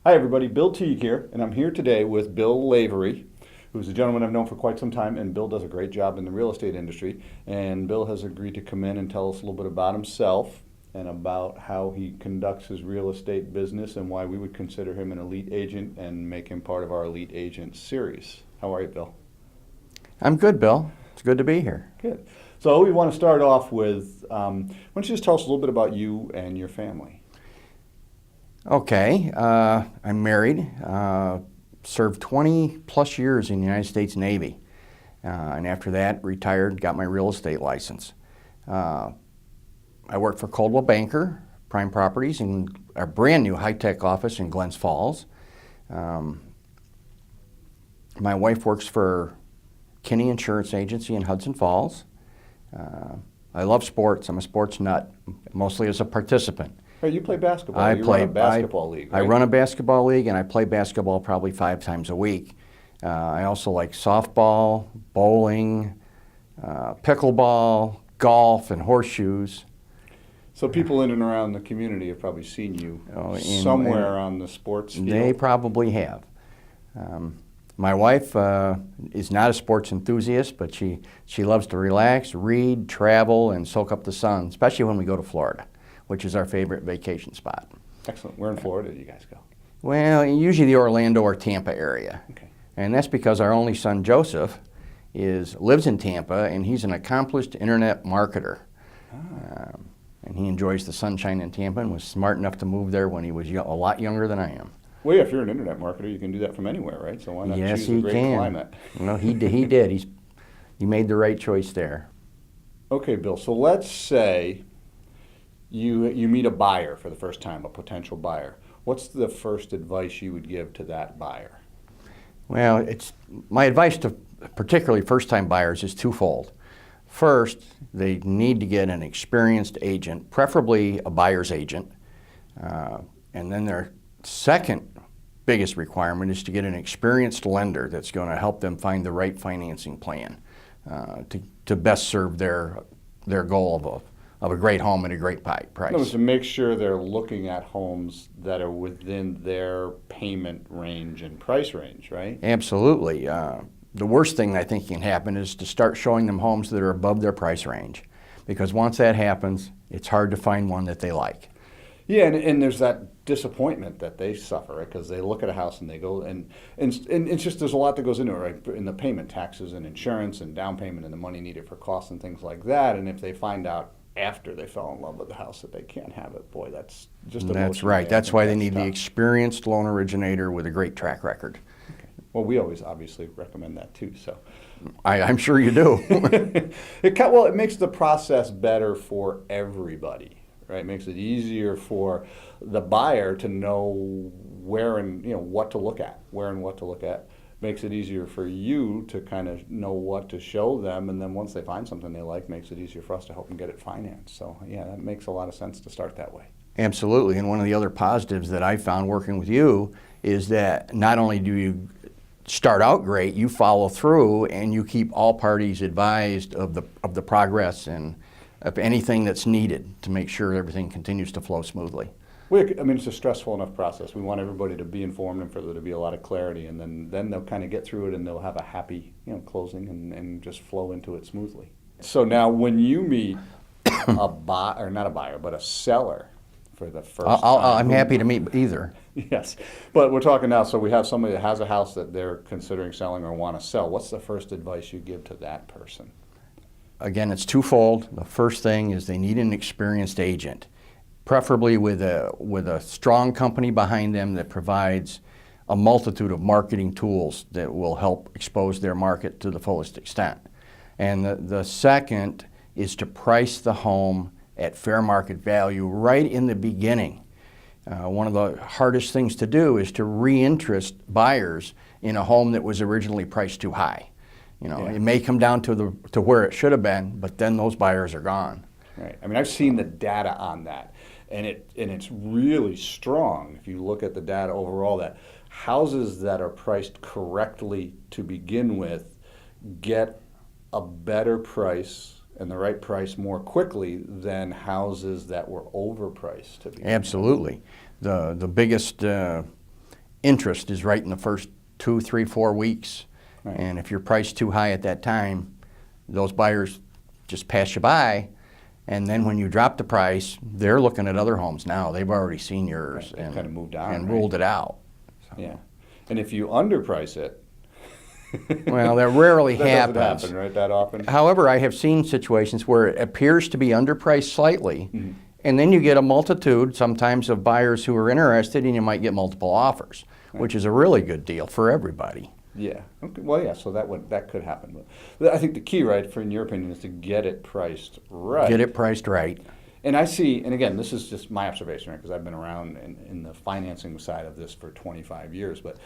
Hi everybody, Bill Teague here, and I'm here today with Bill Lavery, who's a gentleman I've known for quite some time, and Bill does a great job in the real estate industry. And Bill has agreed to come in and tell us a little bit about himself and about how he conducts his real estate business and why we would consider him an elite agent and make him part of our Elite Agent series. How are you, Bill? I'm good, Bill. It's good to be here. Good. So we want to start off with, why don't you just tell us a little bit about you and your family? Okay, I'm married, served 20 plus years in the United States Navy, and after that retired, got my real estate license. I worked for Coldwell Banker, Prime Properties, in a brand new high-tech office in Glens Falls. My wife works for Kinney Insurance Agency in Hudson Falls. I love sports. I'm a sports nut, mostly as a participant. Hey, you play basketball. You run a basketball league, right? I run a basketball league, and I play basketball probably 5 times a week. I also like softball, bowling, pickleball, golf, and horseshoes. So people in and around the community have probably seen you somewhere on the sports field. They probably have. My wife is not a sports enthusiast, but she loves to relax, read, travel, and soak up the sun, especially when we go to Florida, which is our favorite vacation spot. Excellent. Where in Florida do you guys go? Well, usually the Orlando or Tampa area. Okay. And that's because our only son, Joseph, lives in Tampa, and he's an accomplished internet marketer. And he enjoys the sunshine in Tampa and was smart enough to move there when he was a lot younger than I am. Well, yeah, if you're an internet marketer, you can do that from anywhere, right? So why not choose a great climate? No, he did. He made the right choice there. Okay, Bill. So let's say you meet a buyer for the first time, a potential buyer. What's the first advice you would give to that buyer? Well, my advice to particularly first-time buyers is twofold. First, they need to get an experienced agent, preferably a buyer's agent. And then their second biggest requirement is to get an experienced lender that's going to help them find the right financing plan to best serve their goal of a great home at a great price. No, to make sure they're looking at homes that are within their payment range and price range, right? Absolutely. The worst thing I think can happen is to start showing them homes that are above their price range, because once that happens, it's hard to find one that they like. Yeah, and there's that disappointment that they suffer, right? Because they look at a house and they go, and it's just, there's a lot that goes into it, right? In the payment, taxes and insurance and down payment and the money needed for costs and things like that. And if they find out after they fell in love with the house that they can't have it, boy, that's just emotional. That's right. That's why they need the experienced loan originator with a great track record. Okay. Well, we always obviously recommend that too. So I'm sure you do. It makes the process better for everybody. Right, makes it easier for the buyer to know where and what to look at, Makes it easier for you to kind of know what to show them, and then once they find something they like, makes it easier for us to help them get it financed. So yeah, that makes a lot of sense to start that way. Absolutely, and one of the other positives that I found working with you is that not only do you start out great, you follow through and you keep all parties advised of the progress and of anything that's needed to make sure everything continues to flow smoothly. It's a stressful enough process. We want everybody to be informed and for there to be a lot of clarity, and then they'll kind of get through it and they'll have a happy closing and just flow into it smoothly. So now when you meet a seller for the first time. I'm happy to meet either. Yes, but we're talking now, so we have somebody that has a house that they're considering selling or want to sell. What's the first advice you give to that person? Again, it's twofold. The first thing is they need an experienced agent, preferably with a strong company behind them that provides a multitude of marketing tools that will help expose their market to the fullest extent. And the second is to price the home at fair market value right in the beginning. One of the hardest things to do is to reinterest buyers in a home that was originally priced too high. It may come down to where it should have been, but then those buyers are gone. Right. I mean, I've seen the data on that, and it's really strong. If you look at the data overall, that houses that are priced correctly to begin with get a better price and the right price more quickly than houses that were overpriced to begin with. Absolutely. The biggest interest is right in the first 2, 3, 4 weeks. Right. And if you're priced too high at that time, those buyers just pass you by. And then when you drop the price, they're looking at other homes now. They've already seen yours Right. and Kind of moved on, and right? ruled it out. So. Yeah. And if you underprice it, Well, that rarely that happens. doesn't happen, right, that often? However, I have seen situations where it appears to be underpriced slightly, Mm-hmm. and then you get a multitude sometimes of buyers who are interested, and you might get multiple offers, which is a really good deal for everybody. Yeah. Okay. Well, yeah. So that could happen. But I think the key, right, in your opinion, is to get it priced right. Get it priced right. And I see, and again, this is just my observation, right, because I've been around in the financing side of this for 25 years. But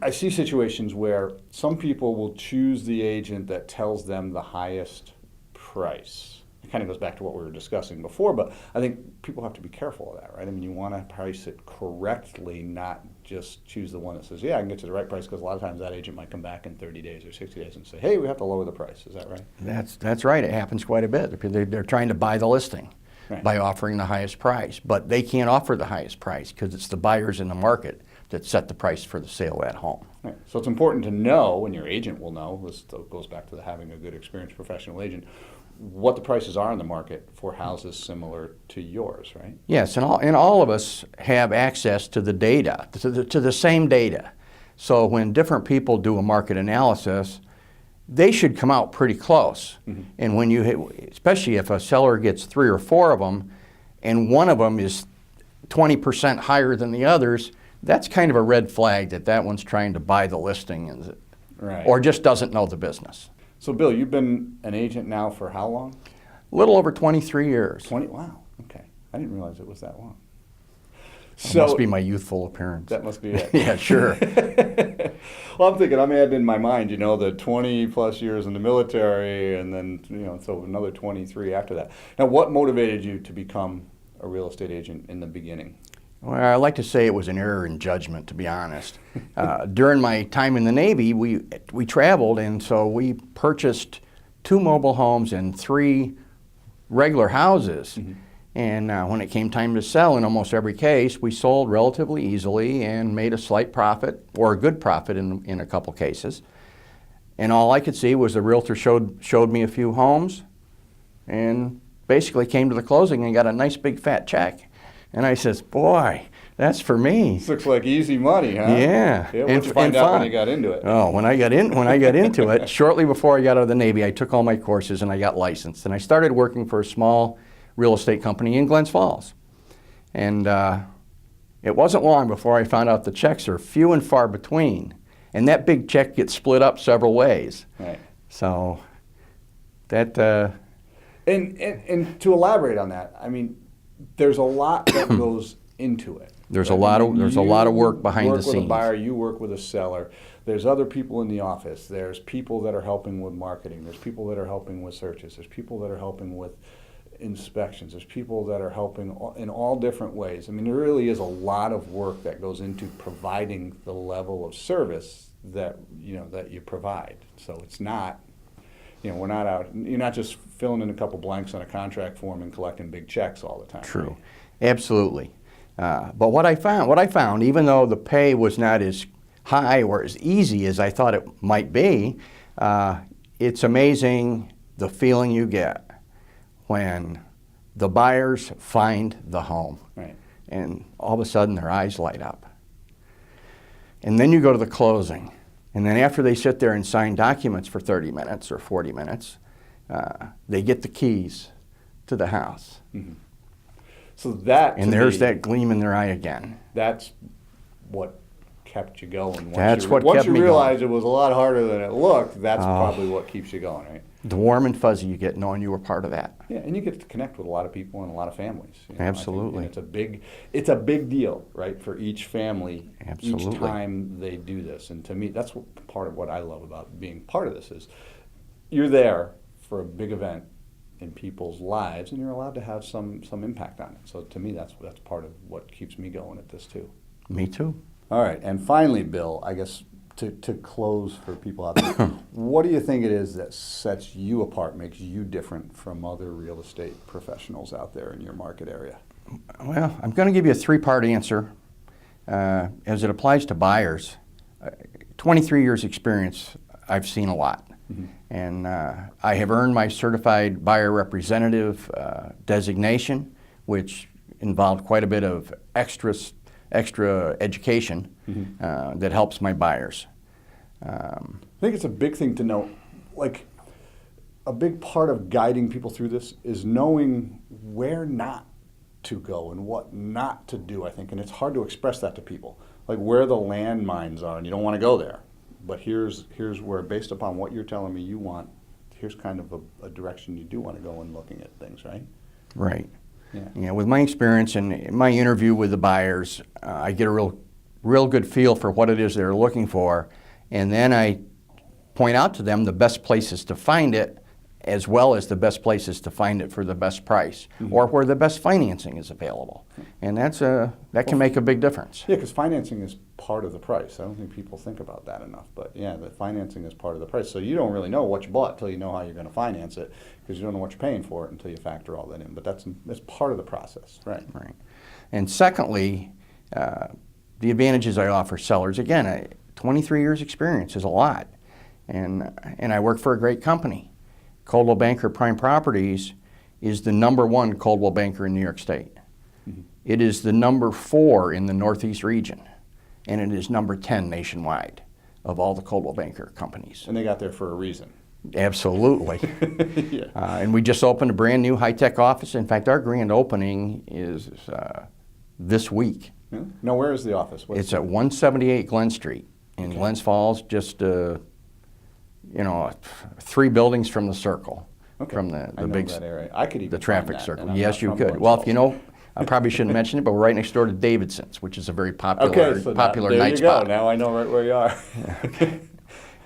I see situations where some people will choose the agent that tells them the highest price. It kind of goes back to what we were discussing before, but I think people have to be careful of that, right? I mean, you want to price it correctly, not just choose the one that says, yeah, I can get you the right price, because a lot of times that agent might come back in 30 days or 60 days and say, hey, we have to lower the price. Is that right? That's right. It happens quite a bit. They're trying to buy the listing Right. by offering the highest price, but they can't offer the highest price because it's the buyers in the market that set the price for the sale of that home. Right. So it's important to know, and your agent will know, this goes back to having a good experienced professional agent, what the prices are in the market for houses similar to yours, right? Yes, and all of us have access to the data, to the same data. So when different people do a market analysis, they should come out pretty close. Mm-hmm. And when you, especially if a seller gets 3 or 4 of them, and one of them is 20% higher than the others, that's kind of a red flag that one's trying to buy the listing and, Right. or just doesn't know the business. So, Bill, you've been an agent now for how long? A little over 23 years. 20? Wow. Okay. I didn't realize it was that long. It must be my youthful appearance. That must be it. Yeah, sure. Well, I'm thinking, I'm adding in my mind, the 20 plus years in the military, and then, so another 23 after that. Now, what motivated you to become a real estate agent in the beginning? Well, I like to say it was an error in judgment, to be honest. During my time in the Navy, we traveled, and so we purchased 2 mobile homes and 3 regular houses. Mm-hmm. And when it came time to sell, in almost every case, we sold relatively easily and made a slight profit, or a good profit in a couple cases. And all I could see was the realtor showed me a few homes, and basically came to the closing and got a nice big fat check. And I says, boy, that's for me. This looks like easy money, huh? Yeah. What did you find out when you got into it? Oh, when I got into it, shortly before I got out of the Navy, I took all my courses and I got licensed. And I started working for a small real estate company in Glens Falls. And it wasn't long before I found out the checks are few and far between. And that big check gets split up several ways. Right. So that... And to elaborate on that, I mean, there's a lot that goes into it. There's right? a lot of work behind the You work with scenes. a buyer, you work with a seller. There's other people in the office. There's people that are helping with marketing. There's people that are helping with searches. There's people that are helping with inspections. There's people that are helping in all different ways. I mean, there really is a lot of work that goes into providing the level of service that you provide. So it's not, we're not out. You're not just filling in a couple blanks on a contract form and collecting big checks all the time. True, right? Absolutely. But what I found, even though the pay was not as high or as easy as I thought it might be, it's amazing the feeling you get when the buyers find the home. Right. And all of a sudden their eyes light up. And then you go to the closing. And then after they sit there and sign documents for 30 minutes or 40 minutes, they get the keys to the house. Mm-hmm. So that, and there's that gleam in their eye again. That's what kept you going. Once you realized it was a lot harder than it looked, that's probably what keeps you going, right? The warm and fuzzy you get knowing you were part of that. Yeah, and you get to connect with a lot of people and a lot of families. Absolutely. It's a big deal, right, for each family. Absolutely. Each time they do this. And to me, that's part of what I love about being part of this is you're there for a big event in people's lives, and you're allowed to have some impact on it. So to me, that's part of what keeps me going at this too. Me too. All right, and finally, Bill, I guess to close for people out there, what do you think it is that sets you apart, makes you different from other real estate professionals out there in your market area? Well, I'm going to give you a 3-part answer. as it applies to buyers, 23 years experience, I've seen a lot. Mm-hmm. And I have earned my certified buyer representative designation, which involved quite a bit of extra education mm-hmm. That helps my buyers. I think it's a big thing to know, like a big part of guiding people through this is knowing where not to go and what not to do, I think. And it's hard to express that to people, like where the landmines are, and you don't want to go there. But here's where, based upon what you're telling me you want, here's kind of a direction you do want to go in looking at things, right? Right. Yeah. Yeah. With my experience and my interview with the buyers, I get a real good feel for what it is they're looking for, and then I point out to them the best places to find it, as well as the best places to find it for the best price, mm-hmm. or where the best financing is available. And that can make a big difference. Yeah, because financing is part of the price. I don't think people think about that enough. But yeah, the financing is part of the price. So you don't really know what you bought until you know how you're going to finance it, because you don't know what you're paying for it until you factor all that in. But that's part of the process, right? Right. And secondly, the advantages I offer sellers, again, 23 years experience is a lot. And I work for a great company. Coldwell Banker Prime Properties is the #1 Coldwell Banker in New York State. Mm-hmm. It is the #4 in the Northeast region, and it is #10 nationwide of all the Coldwell Banker companies. And they got there for a reason. Absolutely. Yeah. And we just opened a brand new high-tech office. In fact, our grand opening is this week. Yeah. Now, where is the office? It's at 178 Glen Street in Glens Falls, just 3 buildings from the circle, from the big that area. I could even the traffic find that, circle. Yes, you could. Glens Well, Falls. I probably shouldn't mention it, but we're right next door to Davidson's, which is a very popular there night you spot. Go. Now I know right where you are.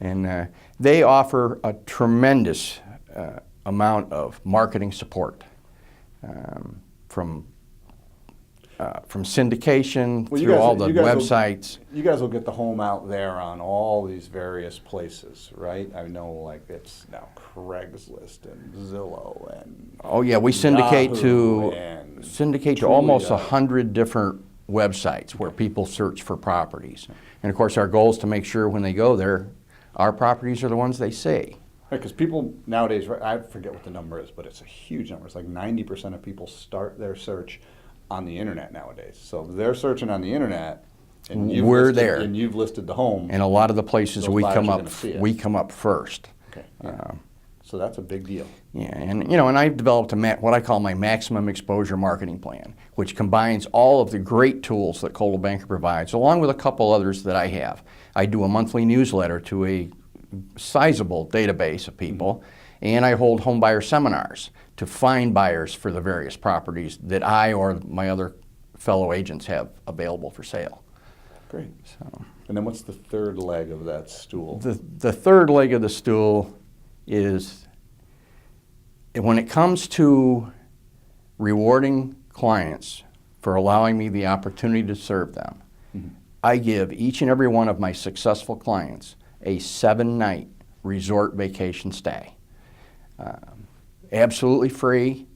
And they offer a tremendous amount of marketing support, from syndication through all the websites. You guys will get the home out there on all these various places, right? I know, like, it's now Craigslist and Zillow and oh yeah, we syndicate Yahoo to almost 100 different websites where people search for properties. And of course, our goal is to make sure when they go there, our properties are the ones they see. Because people nowadays, I forget what the number is, but it's a huge number. It's like 90% of people start their search on the internet nowadays. So they're searching on the internet, and you've listed the home. And a lot of the places we come up first. Okay. Yeah. So that's a big deal. Yeah, and I've developed what I call my maximum exposure marketing plan, which combines all of the great tools that Coldwell Banker provides, along with a couple others that I have. I do a monthly newsletter to a sizable database of people, mm-hmm. and I hold home buyer seminars to find buyers for the various properties that I or my other fellow agents have available for sale. Great. So, and then what's the third leg of that stool? The third leg of the stool is, when it comes to rewarding clients for allowing me the opportunity to serve them, mm-hmm. I give each and every one of my successful clients a 7-night resort vacation stay. Absolutely free.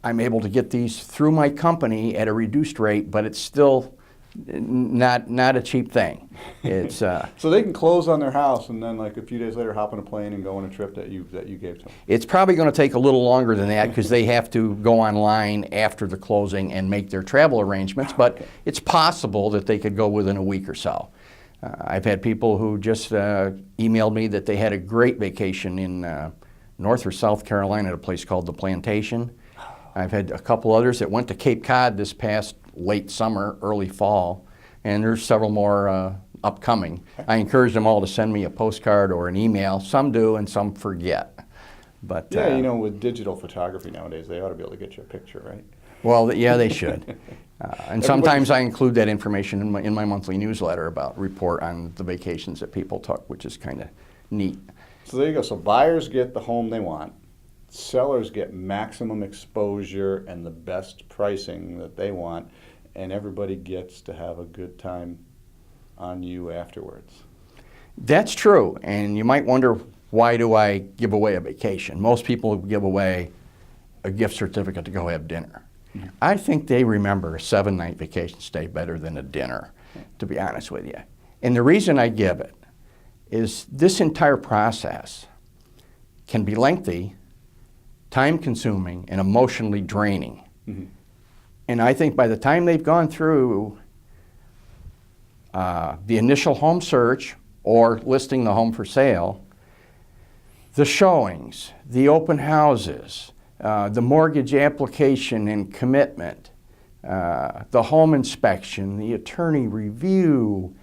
I'm able to get these through my company at a reduced rate, but it's still not a cheap thing. It's so they can close on their house and then, like, a few days later hop on a plane and go on a trip that you gave to them. It's probably going to take a little longer than that, because they have to go online after the closing and make their travel arrangements, but it's possible that they could go within a week or so. I've had people who just emailed me that they had a great vacation in North or South Carolina at a place called The Plantation. I've had a couple others that went to Cape Cod this past late summer, early fall, and there's several more upcoming. I encourage them all to send me a postcard or an email. Some do and some forget. But yeah, with digital photography nowadays, they ought to be able to get you a picture, right? Well, yeah, they should. And sometimes I include that information in my monthly newsletter report on the vacations that people took, which is kind of neat. So there you go. So buyers get the home they want. Sellers get maximum exposure and the best pricing that they want, and everybody gets to have a good time on you afterwards. That's true, and you might wonder, why do I give away a vacation? Most people give away a gift certificate to go have dinner. I think they remember a 7-night vacation stay better than a dinner, to be honest with you. And the reason I give it is this entire process can be lengthy, time-consuming, and emotionally draining. Mm-hmm. And I think by the time they've gone through the initial home search or listing the home for sale, the showings, the open houses, the mortgage application and commitment, the home inspection, the attorney review,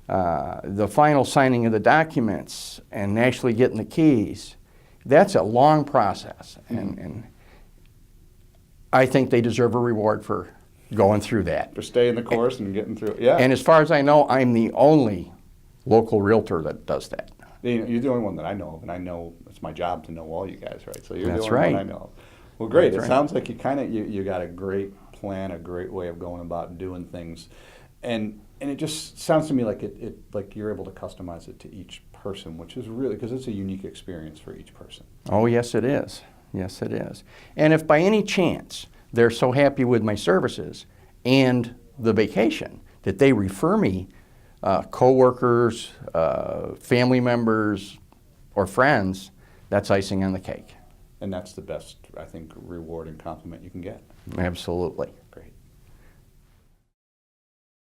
the final signing of the documents, and actually getting the keys, that's a long process. And I think they deserve a reward for going through that. For staying the course and getting through it. Yeah. And as far as I know, I'm the only local realtor that does that. You're the only one that I know of, and I know it's my job to know all you guys, right? So you're That's the only right. one I know of. Well, great. That's It right. sounds like you got a great plan, a great way of going about doing things, and it just sounds to me like like you're able to customize it to each person, which is really, because it's a unique experience for each person. Oh, yes, it is. Yes, it is. And if by any chance they're so happy with my services and the vacation that they refer me coworkers, family members, or friends, that's icing on the cake. And that's the best, I think, reward and compliment you can get. Absolutely.